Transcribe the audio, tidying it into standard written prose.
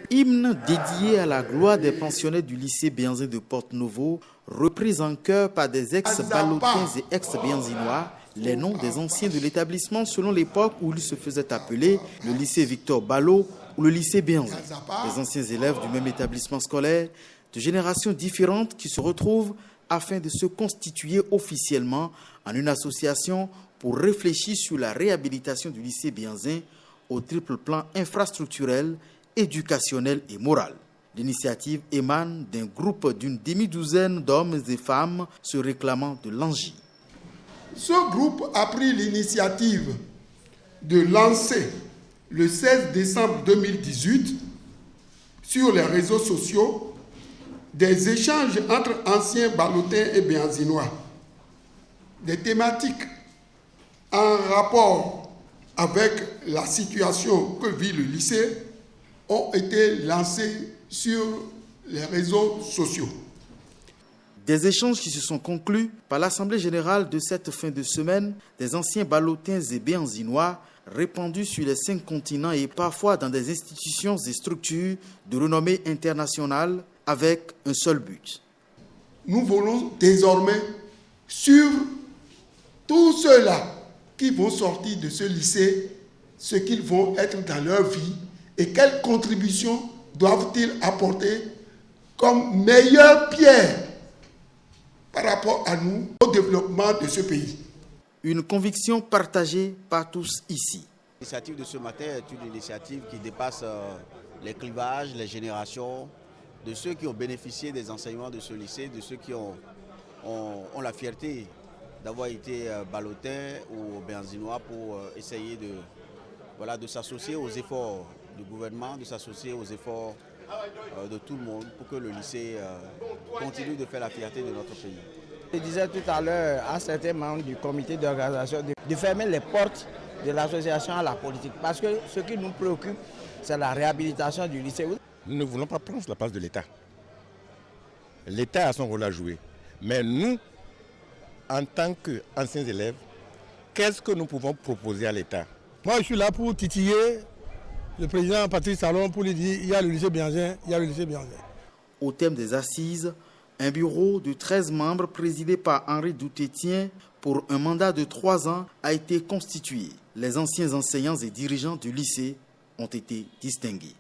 Hymne dédié à la gloire des pensionnaires du lycée Béhanzin de Porte-Novo, repris en chœur par des ex-Ballotins et ex-Béhanzinois, les noms des anciens de l'établissement selon l'époque où il se faisait appeler le lycée Victor Ballot ou le lycée Béhanzin. Les anciens élèves du même établissement scolaire, de générations différentes qui se retrouvent afin de se constituer officiellement en une association pour réfléchir sur la réhabilitation du lycée Béhanzin au triple plan infrastructurel, éducationnel et moral. L'initiative émane d'un groupe d'une demi-douzaine d'hommes et femmes se réclamant de l'Angie. Ce groupe a pris l'initiative de lancer le 16 décembre 2018 sur les réseaux sociaux des échanges entre anciens Ballotins et Béhanzinois. Des thématiques en rapport avec la situation que vit le lycée ont été lancées sur les réseaux sociaux. Des échanges qui se sont conclus par l'Assemblée générale de cette fin de semaine des anciens Ballotins et Béhanzinois répandus sur les 5 continents et parfois dans des institutions et structures de renommée internationale avec un seul but. Nous voulons désormais suivre tous ceux-là qui vont sortir de ce lycée, ce qu'ils vont être dans leur vie et quelles contributions doivent-ils apporter comme meilleure pierre par rapport à nous, au développement de ce pays. Une conviction partagée par tous ici. L'initiative de ce matin est une initiative qui dépasse les clivages, les générations, de ceux qui ont bénéficié des enseignements de ce lycée, de ceux qui ont la fierté d'avoir été Ballotins ou Béhanzinois pour essayer de s'associer aux efforts du gouvernement, de s'associer aux efforts de tout le monde pour que le lycée continue de faire la fierté de notre pays. Je disais tout à l'heure à certains membres du comité d'organisation de fermer les portes de l'association à la politique parce que ce qui nous préoccupe, c'est la réhabilitation du lycée. Nous ne voulons pas prendre la place de l'État. L'État a son rôle à jouer. Mais nous, en tant qu'anciens élèves, qu'est-ce que nous pouvons proposer à l'État? Moi, je suis là pour titiller le président Patrice Talon pour lui dire il y a le lycée Béhanzin, il y a le lycée Béhanzin. Au thème des assises, un bureau de 13 membres présidé par Henri Doutetien pour un mandat de 3 ans a été constitué. Les anciens enseignants et dirigeants du lycée ont été distingués.